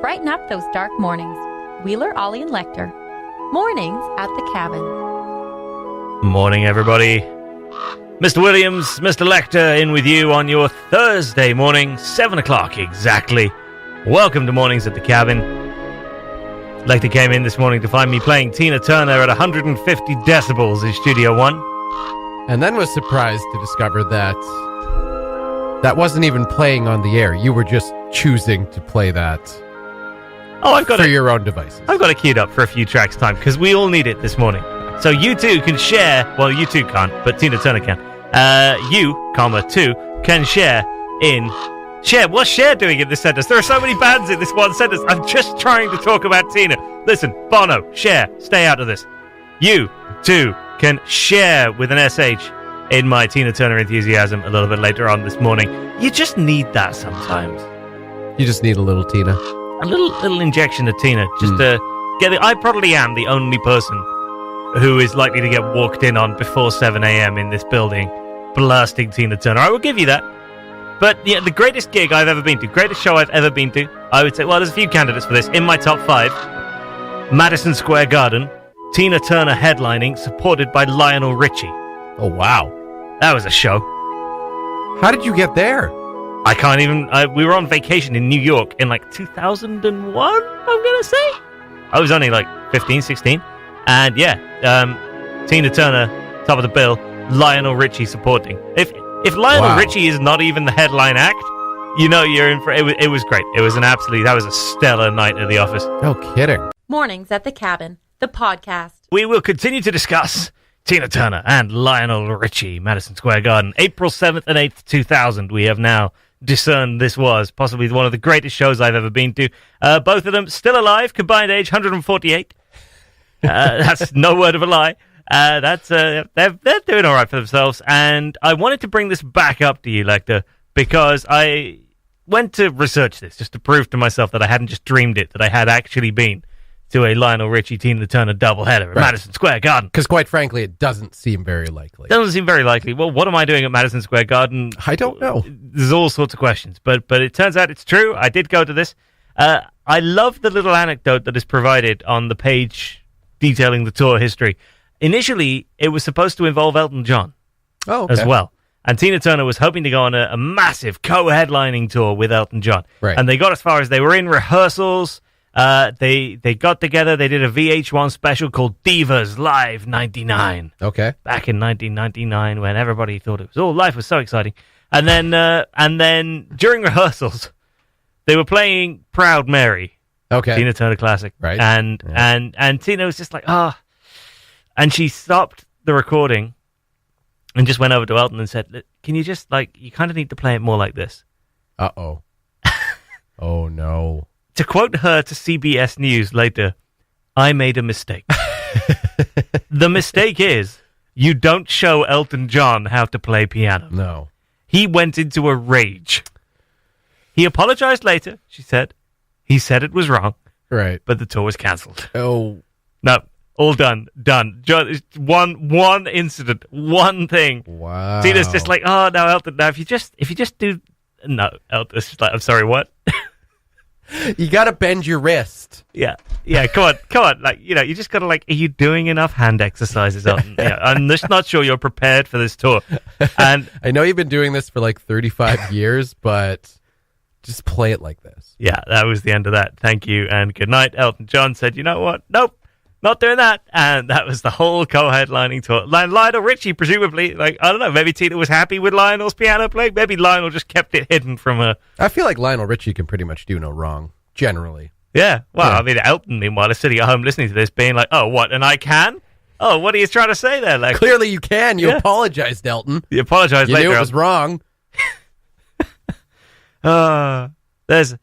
Brighten up those dark mornings. Wheeler, Ollie, and Lekter. Mornings at the Cabin. Morning, everybody. Mr. Williams, Mr. Lekter, in with you on your Thursday morning, 7 o'clock exactly. Welcome to Mornings at the Cabin. Lekter came in this morning to find me playing Tina Turner at 150 decibels in Studio One. And then was surprised to discover that that wasn't even playing on the air. You were just choosing to play that for your own devices. I've got it queued up for a few tracks time because we all need it this morning. So you two can share. Well, you two can't, but Tina Turner can. Two can share in. What's Cher doing in this sentence? There are so many bands in this one sentence. I'm just trying to talk about Tina. Listen, Bono, Cher, stay out of this. You two can share with an SH in my Tina Turner enthusiasm a little bit later on this morning. You just need that sometimes. You just need a little Tina. A little injection of Tina. Just to get it. I probably am the only person who is likely to get walked in on before 7 a.m. in this building blasting Tina Turner. I will give you that. But yeah, the greatest gig I've ever been to, greatest show I've ever been to, I would say, well, there's a few candidates for this. In my top 5, Madison Square Garden, Tina Turner headlining, supported by Lionel Richie. Oh, wow. That was a show. How did you get there? I can't even... we were on vacation in New York in like 2001, I'm going to say. I was only like 15, 16. And yeah, Tina Turner, top of the bill, Lionel Richie supporting. If Lionel Richie is not even the headline act, you know you're in for it. It was great. It was that was a stellar night at the office. No kidding. Mornings at the Cabin, the podcast. We will continue to discuss Tina Turner and Lionel Richie, Madison Square Garden, April 7th and 8th, 2000. We have now discerned this was possibly one of the greatest shows I've ever been to. Both of them still alive, combined age 148. That's no word of a lie. They're doing all right for themselves, and I wanted to bring this back up to you, Lekter, because I went to research this just to prove to myself that I hadn't just dreamed it, that I had actually been to a Lionel Richie Tina Turner doubleheader at Madison Square Garden. Because quite frankly, it doesn't seem very likely. Doesn't seem very likely. Well, what am I doing at Madison Square Garden? I don't know. There's all sorts of questions, but it turns out it's true. I did go to this. I love the little anecdote that is provided on the page detailing the tour history. Initially, it was supposed to involve Elton John as well. And Tina Turner was hoping to go on a massive co-headlining tour with Elton John. Right. And they got as far as they were in rehearsals. They got together. They did a VH1 special called Divas Live 99. Okay. Back in 1999 when everybody thought it was life was so exciting. And then during rehearsals, they were playing Proud Mary. Okay. Tina Turner classic. Right. And Tina was just like, and she stopped the recording and just went over to Elton and said, can you just, you kind of need to play it more like this. Uh-oh. Oh, no. To quote her to CBS News later, I made a mistake. The mistake is you don't show Elton John how to play piano. No. He went into a rage. He apologized later, she said. He said it was wrong. Right. But the tour was cancelled. Oh. No. All done. One incident, one thing. Wow. Tina's just like, oh no, Elton. Now if you just do, no, Elton's just like, I'm sorry, what? You gotta bend your wrist. Yeah. Come on. You just gotta are you doing enough hand exercises, Elton? Yeah, I'm just not sure you're prepared for this tour. And I know you've been doing this for 35 years, but just play it like this. Yeah, that was the end of that. Thank you and good night. Elton John said, you know what? Nope. Not doing that. And that was the whole co-headlining tour. Lionel Richie, presumably, I don't know, maybe Tina was happy with Lionel's piano playing. Maybe Lionel just kept it hidden from her. I feel like Lionel Richie can pretty much do no wrong, generally. Yeah. Well, yeah. I mean, Elton, meanwhile, is sitting at home listening to this, being like, oh, what? And I can? Oh, what are you trying to say there? Clearly you can. You apologized, Elton. You apologized later. You knew it was wrong. There's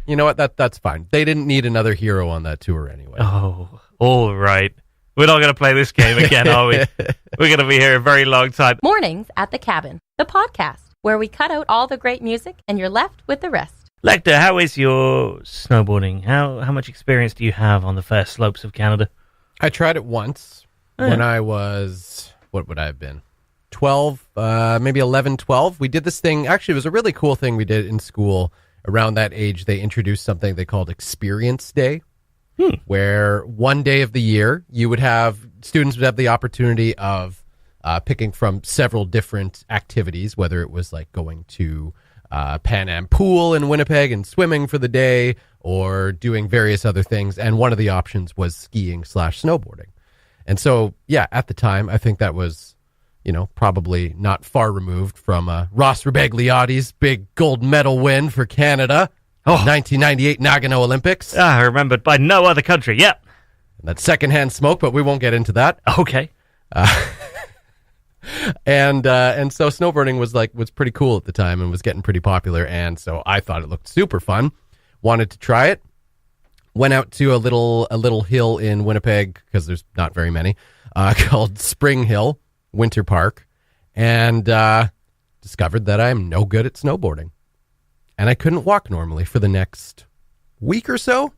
you know what? That's fine. They didn't need another hero on that tour anyway. Oh, all right. We're not going to play this game again, are we? We're going to be here a very long time. Mornings at the Cabin, the podcast, where we cut out all the great music and you're left with the rest. Lekter, how is your snowboarding? How much experience do you have on the fair slopes of Canada? I tried it once when I was, what would I have been? 12, maybe 11, 12. We did this thing. Actually, it was a really cool thing we did in school. around that age, they introduced something they called Experience Day, where one day of the year students would have the opportunity of picking from several different activities, whether it was like going to Pan Am Pool in Winnipeg and swimming for the day, or doing various other things. And one of the options was skiing/snowboarding. And so, yeah, at the time, I think that was, probably not far removed from Ross Rebegliati's big gold medal win for Canada, 1998 Nagano Olympics. I remember it by no other country, yep. And that secondhand smoke, but we won't get into that. Okay. And so snowboarding was pretty cool at the time and was getting pretty popular, and so I thought it looked super fun. Wanted to try it. Went out to a little hill in Winnipeg, because there's not very many, called Spring Hill Winter Park, and discovered that I'm no good at snowboarding. And I couldn't walk normally for the next week or so.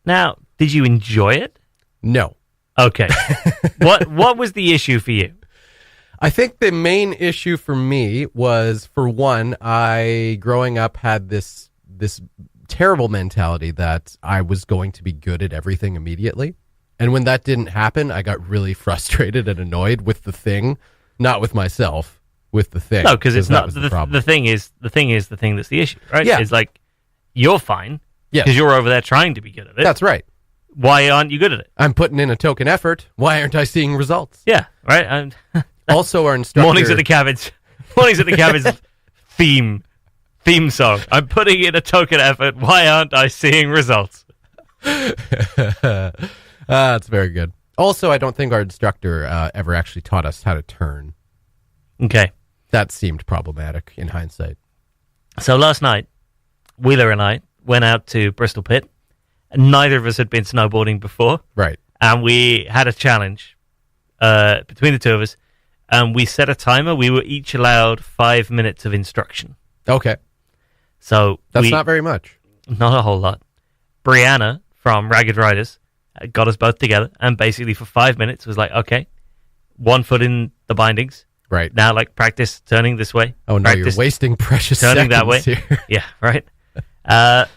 Now, did you enjoy it? No. Okay. What was the issue for you? I think the main issue for me was, for one, I growing up had this terrible mentality that I was going to be good at everything immediately. And when that didn't happen, I got really frustrated and annoyed with the thing, not with myself, with the thing. No, because it's not the thing is the thing that's the issue, right? Yeah. It's like, you're fine because you're over there trying to be good at it. That's right. Why aren't you good at it? I'm putting in a token effort. Why aren't I seeing results? Yeah, right. Also, our instructor... Mornings at the Cabbage theme song. I'm putting in a token effort. Why aren't I seeing results? That's very good. Also, I don't think our instructor ever actually taught us how to turn. Okay. That seemed problematic in hindsight. So last night, Wheeler and I went out to Bristol Pit. Neither of us had been snowboarding before. Right. And we had a challenge between the two of us. And we set a timer. We were each allowed 5 minutes of instruction. Okay. So that's not very much. Not a whole lot. Brianna from Ragged Riders got us both together and basically for 5 minutes was like, okay, 1 foot in the bindings. Right. Now, like, practice turning this way. Oh, no, you're wasting precious turning seconds that way. Here. Yeah, right.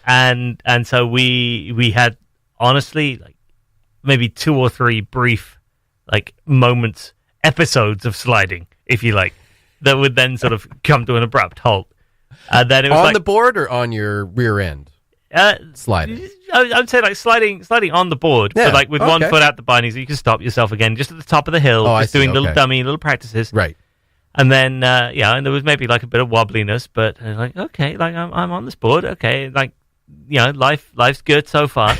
And so we had, honestly, like, maybe 2 or 3 brief, like, moments, episodes of sliding, if you like, that would then sort of come to an abrupt halt. And then it was on the board or on your rear end? Sliding. I would say like sliding on the board, but like with 1 foot out the bindings, you can stop yourself again just at the top of the hill, just doing little little practices. Right. And then, and there was maybe like a bit of wobbliness, but like, okay, like I'm on this board, okay, like, life's good so far.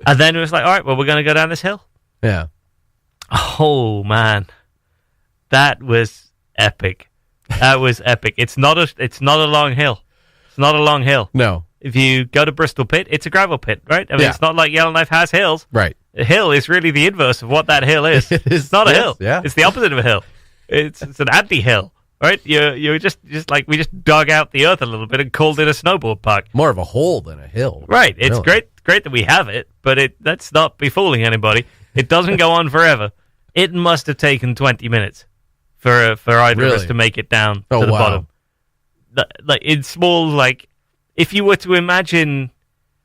And then it was like, all right, well, we're going to go down this hill. Yeah. Oh man, that was epic. That was epic. It's not a long hill. It's not a long hill. No. If you go to Bristol Pit, it's a gravel pit, right? I mean, it's not like Yellowknife has hills. Right. A hill is really the inverse of what that hill is. It's not a hill. Yeah. It's the opposite of a hill. It's an anti-hill, right? You're just like, we just dug out the earth a little bit and called it a snowboard park. More of a hole than a hill. Right. It's great that we have it, but let's not be fooling anybody. It doesn't go on forever. It must have taken 20 minutes for either of us to make it down to the bottom. Like, it's small, like, if you were to imagine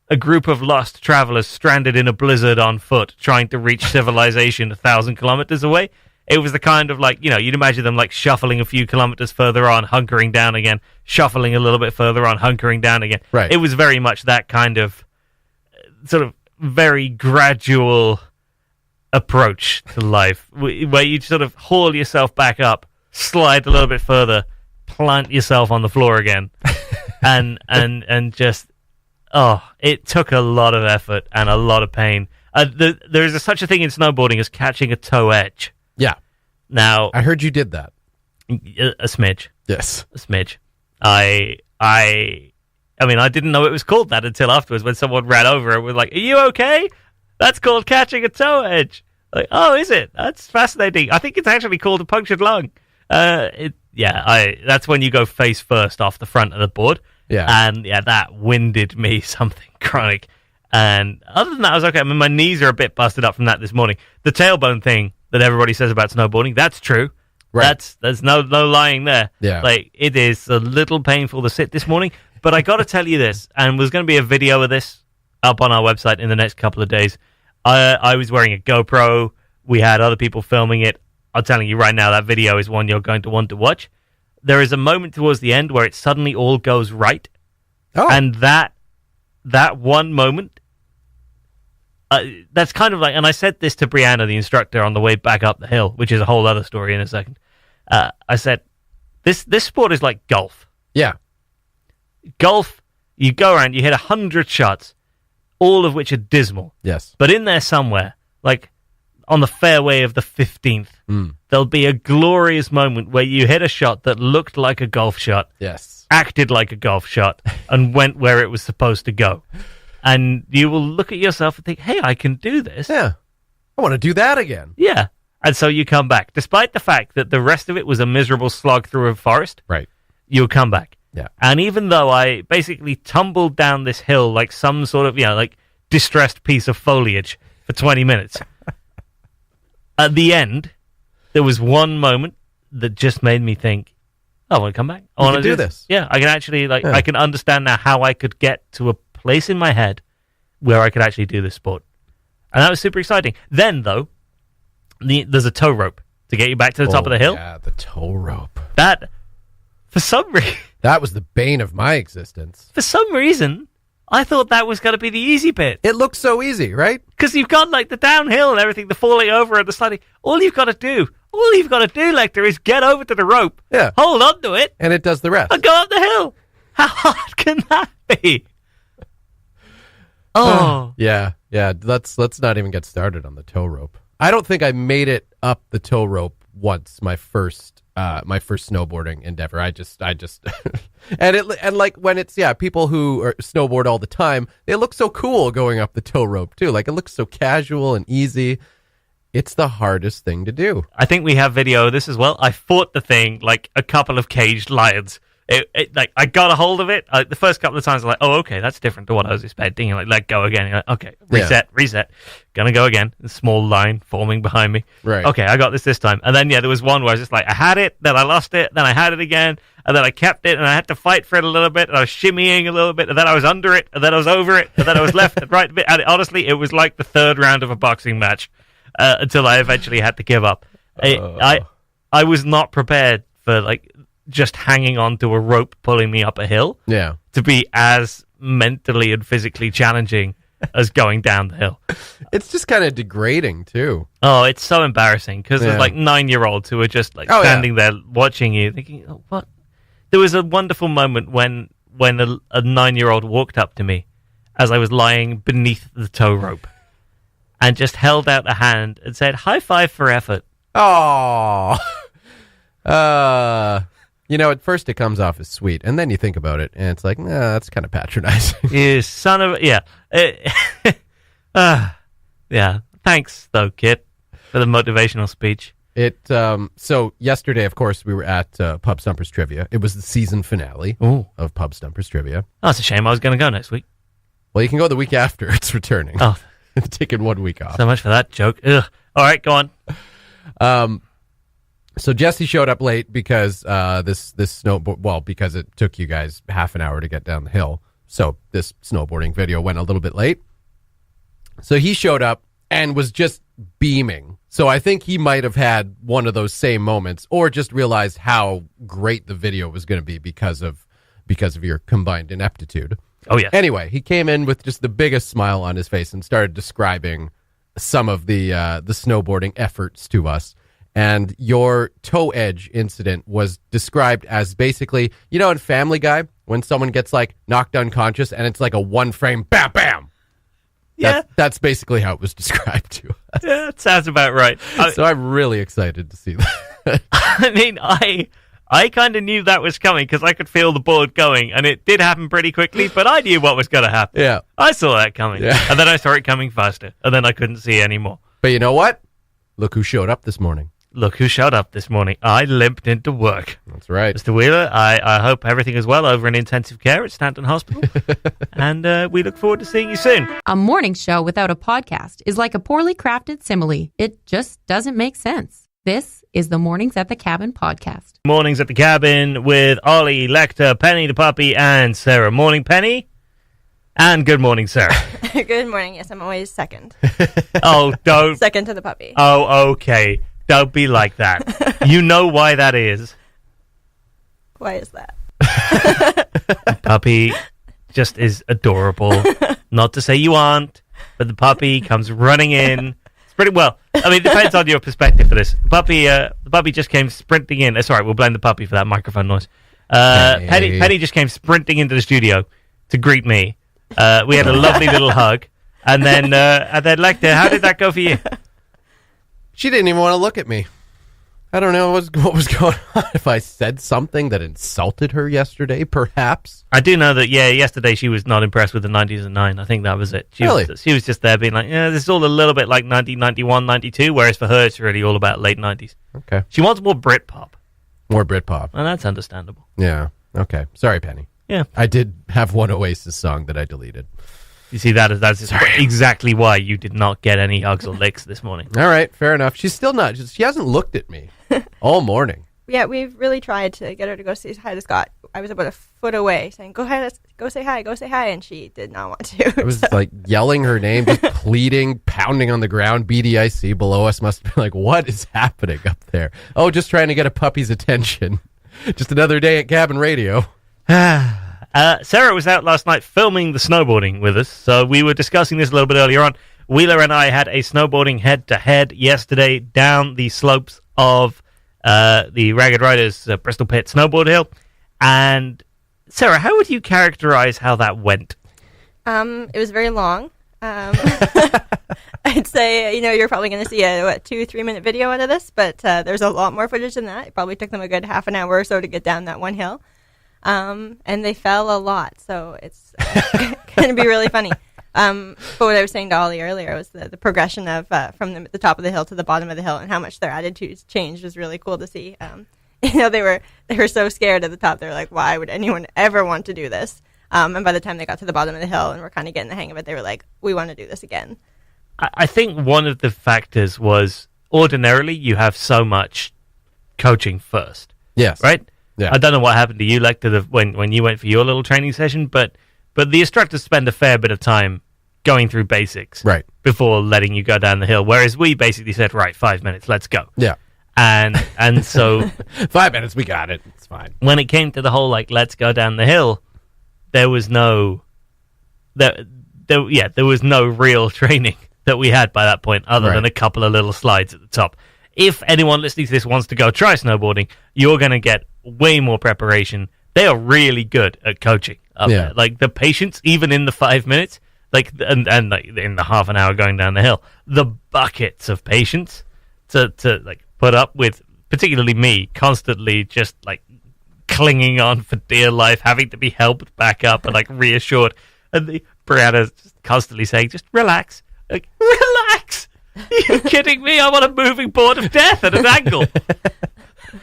a group of lost travelers stranded in a blizzard on foot trying to reach civilization 1,000 kilometers away, it was the kind of, like, you'd imagine them, like, shuffling a few kilometers further on, hunkering down again, shuffling a little bit further on, hunkering down again. Right. It was very much that kind of sort of very gradual approach to life, where you sort of haul yourself back up, slide a little bit further, plant yourself on the floor again, and just, it took a lot of effort and a lot of pain. There is such a thing in snowboarding as catching a toe edge. Yeah. Now, I heard you did that. A smidge. Yes. A smidge. I mean, I didn't know it was called that until afterwards when someone ran over and was like, "Are you okay? That's called catching a toe edge." Like, oh, is it? That's fascinating. I think it's actually called a punctured lung. That's when you go face first off the front of the board. Yeah. And that winded me something chronic. And other than that, I was okay. I mean, my knees are a bit busted up from that this morning. The tailbone thing that everybody says about snowboarding, that's true. Right. There's no lying there. Yeah. Like, it is a little painful to sit this morning, But I got to tell you this, and there's going to be a video of this up on our website in the next couple of days. I was wearing a GoPro. We had other people filming it. I'm telling you right now, that video is one you're going to want to watch. There is a moment towards the end where it suddenly all goes right. Oh. And that one moment, that's kind of like, and I said this to Brianna, the instructor, on the way back up the hill, which is a whole other story in a second. I said, this sport is like golf. Yeah. Golf, you go around, you hit 100 shots, all of which are dismal. Yes. But in there somewhere, like on the fairway of the 15th, there'll be a glorious moment where you hit a shot that looked like a golf shot, Yes. acted like a golf shot, and went where it was supposed to go. And you will look at yourself and think, hey, I can do this. Yeah. I want to do that again. Yeah. And so you come back. Despite the fact that the rest of it was a miserable slog through a forest, Right. you'll come back. Yeah. And even though I basically tumbled down this hill like some sort of, like distressed piece of foliage for 20 minutes, at the end, there was one moment that just made me think, oh, I want to come back. I want to do this. Yeah, I can actually, I can understand now how I could get to a place in my head where I could actually do this sport. And that was super exciting. Then, though, there's a tow rope to get you back to the top of the hill. Yeah, the tow rope. That, for some reason... That was the bane of my existence. For some reason, I thought that was going to be the easy bit. It looks so easy, right? Because you've got like the downhill and everything, the falling over and the sliding. All you've got to do, Lekter, is get over to the rope, hold on to it, and it does the rest. And go up the hill. How hard can that be? Oh. Yeah. Let's not even get started on the tow rope. I don't think I made it up the tow rope once. My first snowboarding endeavor. I just and like when it's people who snowboard all the time, they look so cool going up the tow rope too. Like it looks so casual and easy. It's the hardest thing to do. I think we have video of this as well. I fought the thing like a couple of caged lions. Like I got a hold of it. The first couple of times, I'm like, oh, okay, that's different to what I was expecting. And like, let go again. You're like, okay, reset. Gonna go again. A small line forming behind me. Right. Okay, I got this time. And then, there was one where I was just like, I had it, then I lost it, then I had it again, and then I kept it, and I had to fight for it a little bit, and I was shimmying a little bit, and then I was under it, and then I was over it, and then I was left and right a bit. And honestly, it was like the third round of a boxing match until I eventually had to give up. I was not prepared for, like, just hanging on to a rope pulling me up a hill to be as mentally and physically challenging as going down the hill. It's just kind of degrading too. Oh, it's so embarrassing because there's like 9-year-olds who are just like standing there watching you thinking, oh, what? There was a wonderful moment when a 9-year-old walked up to me as I was lying beneath the tow rope and just held out a hand and said, high five for effort. Oh, at first it comes off as sweet, and then you think about it, and it's like, nah, that's kind of patronizing. You son of yeah. Thanks, though, Kit, for the motivational speech. So yesterday, of course, we were at Pub Stumpers Trivia. It was the season finale of Pub Stumpers Trivia. Oh, it's a shame I was going to go next week. Well, you can go the week after it's returning. Oh. Taking 1 week off. So much for that joke. Ugh. All right, go on. So Jesse showed up late because this snowboard. Well, because it took you guys half an hour to get down the hill. So this snowboarding video went a little bit late. So he showed up and was just beaming. So I think he might have had one of those same moments, or just realized how great the video was going to be because of your combined ineptitude. Oh yeah. Anyway, he came in with just the biggest smile on his face and started describing some of the snowboarding efforts to us. And your toe edge incident was described as basically, in Family Guy, when someone gets like knocked unconscious and it's like a one frame bam bam. Yeah. That's basically how it was described to us. Yeah, that sounds about right. So I'm really excited to see that. I mean, I kind of knew that was coming because I could feel the board going, and it did happen pretty quickly, but I knew what was going to happen. Yeah. I saw that coming. Yeah. And then I saw it coming faster, and then I couldn't see anymore. But you know what? Look who showed up this morning. Look who showed up this morning. I limped into work. That's right. Mr. Wheeler, I hope everything is well over in intensive care at Stanton Hospital. And we look forward to seeing you soon. A morning show without a podcast is like a poorly crafted simile. It just doesn't make sense. This is the Mornings at the Cabin podcast. Mornings at the Cabin with Ollie, Lekter, Penny the puppy, and Sarah. Morning, Penny. And good morning, Sarah. Good morning. Yes, I'm always second. Oh, don't. Second to the puppy. Oh, okay. Don't be like that. You know why that is. Why is that? The puppy just is adorable. Not to say you aren't, but the puppy comes running in. It's pretty well. I mean, it depends on your perspective for this. The puppy just came sprinting in. Sorry, we'll blame the puppy for that microphone noise. Penny just came sprinting into the studio to greet me. We had a lovely little hug, and then Lekter, how did that go for you? She didn't even want to look at me. I don't know what was going on. If I said something that insulted her yesterday, perhaps. I do know that, yesterday she was not impressed with the 90s and 9. I think that was it. She was just there being like, this is all a little bit like 1991, 92, whereas for her it's really all about late 90s. Okay. She wants more Britpop. More Britpop. And that's understandable. Yeah. Okay. Sorry, Penny. Yeah. I did have one Oasis song that I deleted. You see, that's exactly why you did not get any hugs or licks this morning. All right, fair enough. She's still not. She hasn't looked at me all morning. Yeah, we've really tried to get her to go say hi to Scott. I was about a foot away saying, go ahead, go say hi, and she did not want to. I was like yelling her name, just pleading, pounding on the ground. BDIC below us must be like, what is happening up there? Oh, just trying to get a puppy's attention. Just another day at cabin radio. Sarah was out last night filming the snowboarding with us, so we were discussing this a little bit earlier on. Wheeler and I had a snowboarding head-to-head yesterday down the slopes of the Ragged Riders Bristol Pit snowboard hill. And Sarah, how would you characterize how that went? It was very long. I'd say, you're probably going to see a 2-3 minute video out of this, but there's a lot more footage than that. It probably took them a good half an hour or so to get down that one hill. And they fell a lot, so it's going to be really funny. But what I was saying to Ollie earlier was the progression of from the top of the hill to the bottom of the hill and how much their attitudes changed was really cool to see. They were so scared at the top. They were like, why would anyone ever want to do this? And by the time they got to the bottom of the hill and were kind of getting the hang of it, they were like, we want to do this again. I think one of the factors was ordinarily you have so much coaching first. Yes. Right? Yeah. I don't know what happened to you, Lekter, when you went for your little training session, but the instructors spend a fair bit of time going through basics before letting you go down the hill, whereas we basically said, right, 5 minutes, let's go. Yeah. And so 5 minutes, we got it. It's fine. When it came to the whole, let's go down the hill, there was no real training that we had by that point other than a couple of little slides at the top. If anyone listening to this wants to go try snowboarding, you're going to get way more preparation. They are really good at coaching up there. Like the patience, even in the 5 minutes, and in the half an hour going down the hill, the buckets of patience to put up with, particularly me, constantly just clinging on for dear life, having to be helped back up and reassured. And Brianna's just constantly saying, just relax. Relax. Are you kidding me? I'm on a moving board of death at an angle.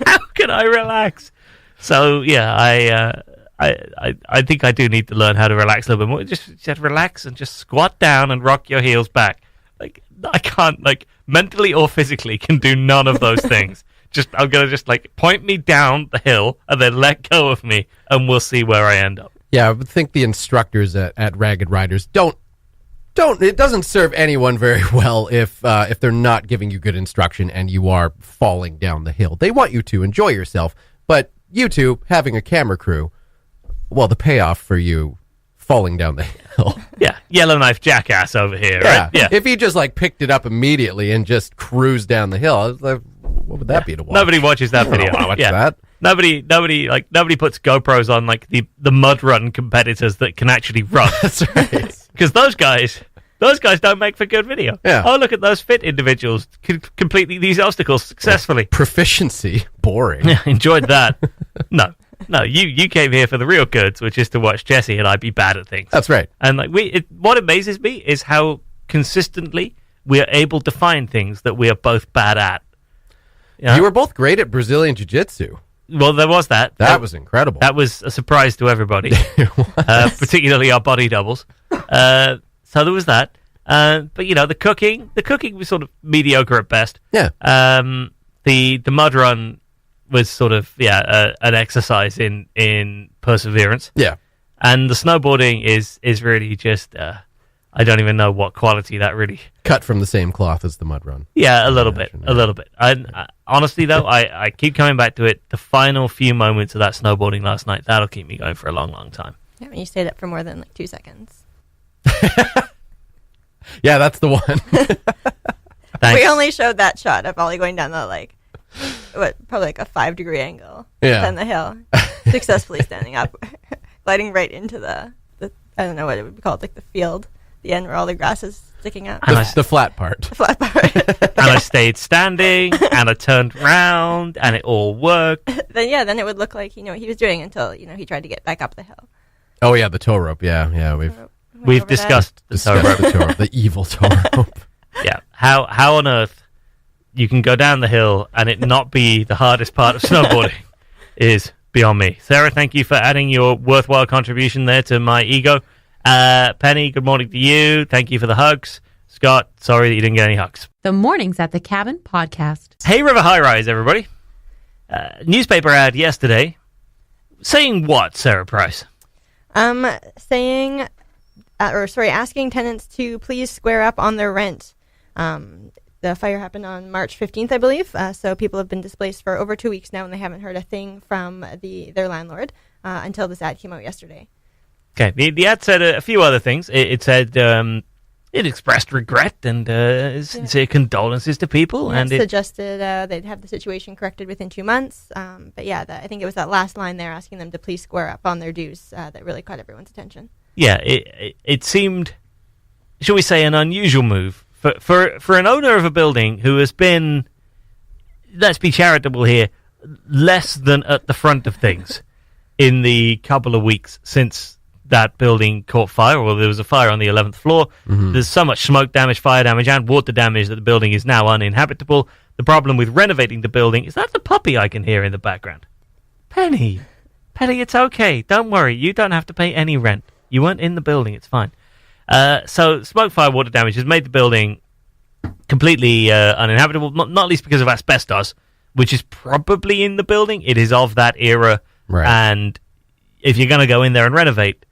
How can I relax? So I think I do need to learn how to relax a little bit more. Just relax and just squat down and rock your heels back. I can't mentally or physically can do none of those things. I'm gonna point me down the hill and then let go of me, and we'll see where I end up. Yeah, I would think the instructors at Ragged Riders don't. It doesn't serve anyone very well if they're not giving you good instruction and you are falling down the hill. They want you to enjoy yourself, but you two having a camera crew, well, the payoff for you falling down the hill. Yeah, Yellowknife jackass over here, right? Yeah. If he just picked it up immediately and just cruised down the hill, I was like, what would that be to watch? Nobody watches that video. Watch that. Nobody puts GoPros on the mud run competitors that can actually run. That's right. Because those guys don't make for good video. Yeah. Oh, look at those fit individuals completing these obstacles successfully. Proficiency, boring. Yeah, enjoyed that. No, you came here for the real goods, which is to watch Jesse and I be bad at things. That's right. And what amazes me is how consistently we are able to find things that we are both bad at. You were both great at Brazilian Jiu-Jitsu. Well, there was that. That was incredible. That was a surprise to everybody, particularly our body doubles. So there was that. But the cooking was sort of mediocre at best. Yeah. the mud run was sort of an exercise in perseverance. Yeah. And the snowboarding is really just I don't even know what quality that really Cut from the same cloth as the mud run. Yeah, a little bit. I honestly though, I keep coming back to it. The final few moments of that snowboarding last night, that'll keep me going for a long, long time. Yeah, when you stayed up for more than like 2 seconds. Yeah, that's the one. Thanks. We only showed that shot of Ollie going down the probably like a 5-degree angle down the hill, successfully standing up, gliding right into the I don't know what it would be called, like the field, the end where all the grass is sticking out. The flat part. The flat part. And I stayed standing, and I turned round, and it all worked. Then it would look like he knew what he was doing until he tried to get back up the hill. Oh yeah, the tow rope. Yeah, We've discussed the tow rope. The evil tow rope. Yeah, how on earth you can go down the hill and it not be the hardest part of snowboarding is beyond me. Sarah, thank you for adding your worthwhile contribution there to my ego. Penny, good morning to you. Thank you for the hugs. Scott, sorry that you didn't get any hugs. The Mornings at the Cabin podcast. Hey River High Rise, everybody. Newspaper ad yesterday saying what, Sarah Price? Asking tenants to please square up on their rent. The fire happened on March 15th, I believe. So people have been displaced for over 2 weeks now, and they haven't heard a thing from their landlord until this ad came out yesterday. Okay, the ad said a few other things. It said it expressed regret and said condolences to people. Yeah, and it suggested they'd have the situation corrected within 2 months. But yeah, I think it was that last line there asking them to please square up on their dues that really caught everyone's attention. Yeah, it seemed, shall we say, an unusual move for an owner of a building who has been, let's be charitable here, less than at the front of things in the couple of weeks since that building caught fire, or there was a fire on the 11th floor. Mm-hmm. There's so much smoke damage, fire damage, and water damage that the building is now uninhabitable. The problem with renovating the building is that the puppy I can hear in the background. Penny, it's okay. Don't worry. You don't have to pay any rent. You weren't in the building. It's fine. So smoke, fire, water damage has made the building completely uninhabitable, not least because of asbestos, which is probably in the building. It is of that era. Right. And if you're going to go in there and renovate,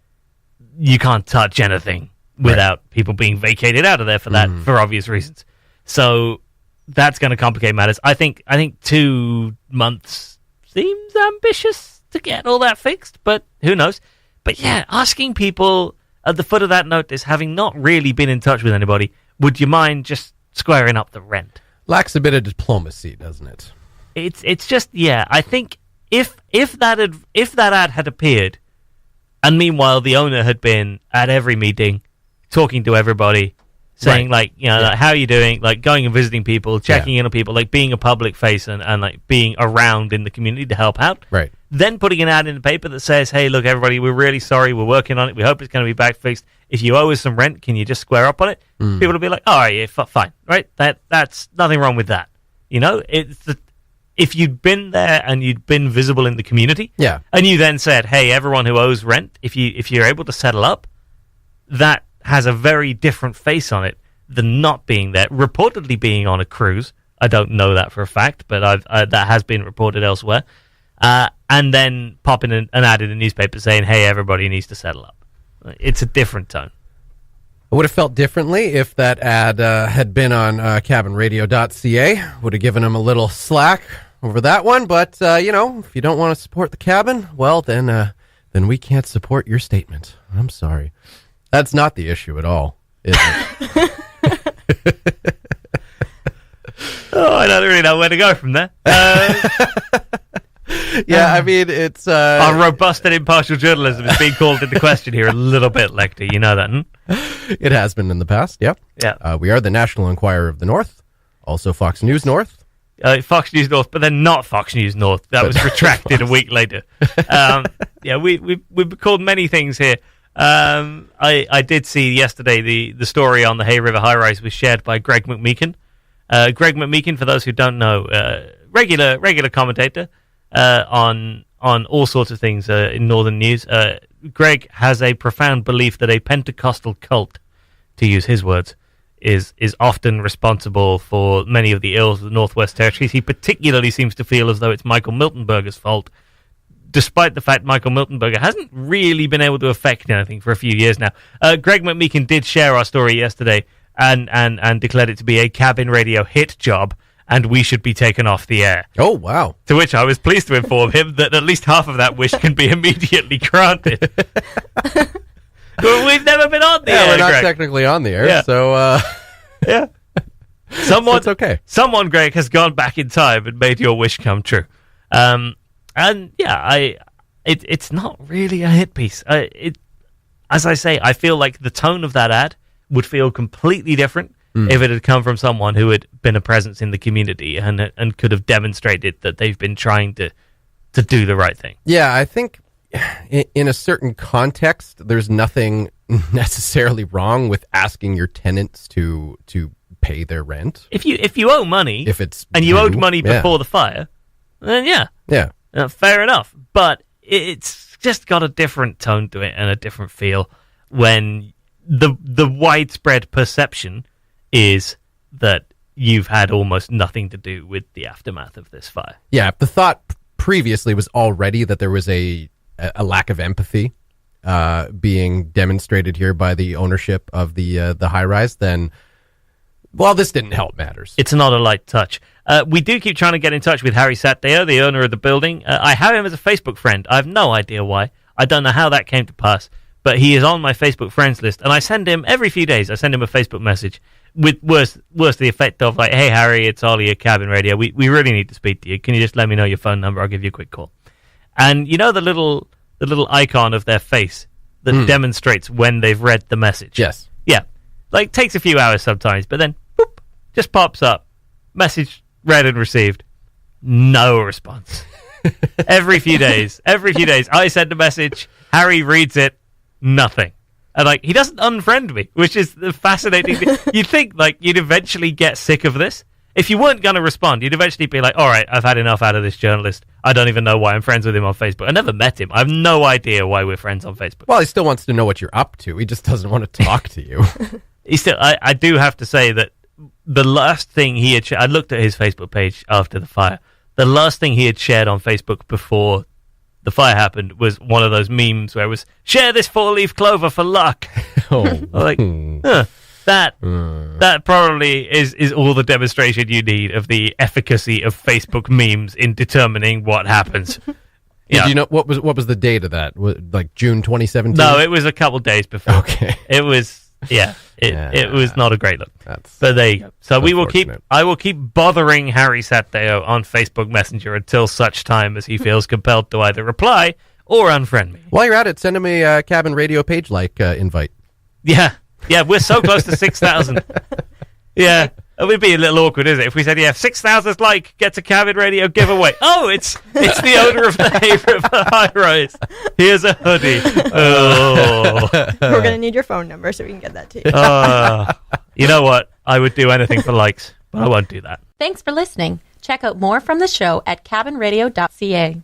you can't touch anything without people being vacated out of there for that, for obvious reasons. So that's going to complicate matters. I think 2 months seems ambitious to get all that fixed, but who knows? But yeah, asking people at the foot of that notice, having not really been in touch with anybody, would you mind just squaring up the rent? Lacks a bit of diplomacy, doesn't it? It's just, yeah, I think if that ad had appeared, and meanwhile the owner had been at every meeting, talking to everybody, saying like, how are you doing? Like going and visiting people, checking in on people, like being a public face and like being around in the community to help out. Right. Then putting an ad in the paper that says, hey, look, everybody, we're really sorry. We're working on it. We hope it's going to be back fixed. If you owe us some rent, can you just square up on it? People will be like, all right, yeah, fine. Right? That's nothing wrong with that. If you'd been there and you'd been visible in the community, and you then said, hey, everyone who owes rent, if you're able to settle up, that has a very different face on it than not being there. Reportedly being on a cruise. I don't know that for a fact, but that has been reported elsewhere. And then popping an ad in the newspaper saying, hey, everybody needs to settle up. It's a different tone. I would have felt differently if that ad had been on cabinradio.ca. Would have given them a little slack over that one. But, if you don't want to support the cabin, well, then we can't support your statement. I'm sorry. That's not the issue at all, is it? I don't really know where to go from there. I mean, it's... Our robust and impartial journalism is being called into question here a little bit, Lekter. You know that, It has been in the past, yeah. We are the National Enquirer of the North, also Fox News North. Fox News North, but then not Fox News North. That was retracted a week later. We've been called many things here. I did see yesterday the story on the Hay River High Rise was shared by Greg McMeekin. Greg McMeekin, for those who don't know, regular commentator on all sorts of things in Northern news. Greg has a profound belief that a Pentecostal cult, to use his words, is often responsible for many of the ills of the Northwest Territories. He particularly seems to feel as though it's Michael Miltenberger's fault, despite the fact Michael Miltenberger hasn't really been able to affect anything for a few years now. Greg McMeekin did share our story yesterday and declared it to be a cabin radio hit job, and we should be taken off the air. Oh, wow. To which I was pleased to inform him that at least half of that wish can be immediately granted. We've never been on the air, we're not Greg. technically on the air, so... Yeah. So it's okay. Someone, Greg, has gone back in time and made your wish come true. And yeah, it's not really a hit piece. As I say, I feel like the tone of that ad would feel completely different if it had come from someone who had been a presence in the community and could have demonstrated that they've been trying to do the right thing. Yeah, I think in a certain context, there's nothing necessarily wrong with asking your tenants to pay their rent. If you owe money, and you owed money before the fire, then yeah. Fair enough, but it's just got a different tone to it and a different feel when the widespread perception is that you've had almost nothing to do with the aftermath of this fire. Yeah, the thought previously was already that there was a lack of empathy being demonstrated here by the ownership of the high-rise. Then, well, this didn't help matters. It's not a light touch. We do keep trying to get in touch with Harry Satdeo, the owner of the building. I have him as a Facebook friend. I have no idea why. I don't know how that came to pass, but he is on my Facebook friends list, and I send him every few days. I send him a Facebook message with worse to the effect of like, "Hey Harry, it's Ollie at Cabin Radio. We really need to speak to you. Can you just let me know your phone number? I'll give you a quick call." And you know the little icon of their face that demonstrates when they've read the message. Yes. Yeah, like takes a few hours sometimes, but then boop, just pops up. Message read and received. No response. Every few days, I send a message. Harry reads it. Nothing. And like he doesn't unfriend me, which is the fascinating thing. You'd think like you'd eventually get sick of this. If you weren't going to respond, you'd eventually be like, all right, I've had enough out of this journalist. I don't even know why I'm friends with him on Facebook. I never met him. I have no idea why we're friends on Facebook. Well, he still wants to know what you're up to. He just doesn't want to talk to you. I do have to say that the last thing he had I looked at his Facebook page after the fire. The last thing he had shared on Facebook before the fire happened was one of those memes where it was, share this 4-leaf clover for luck. Like, that probably is all the demonstration you need of the efficacy of Facebook memes in determining what happens. Yeah. Do you know what was the date of that? Like June 2017? No, it was a couple days before. Okay. It was it was not a great look. But there you go. So I will keep bothering Harry Satdeo on Facebook Messenger until such time as he feels compelled to either reply or unfriend me. While you're at it, send him a Cabin Radio page invite. Yeah, we're so close to 6,000. Yeah, it would be a little awkward, isn't it? If we said, 6,000 gets a Cabin Radio giveaway. Oh, it's the owner of the high rise. Here's a hoodie. Oh. We're going to need your phone number so we can get that to you. You know what? I would do anything for likes, but I won't do that. Thanks for listening. Check out more from the show at cabinradio.ca.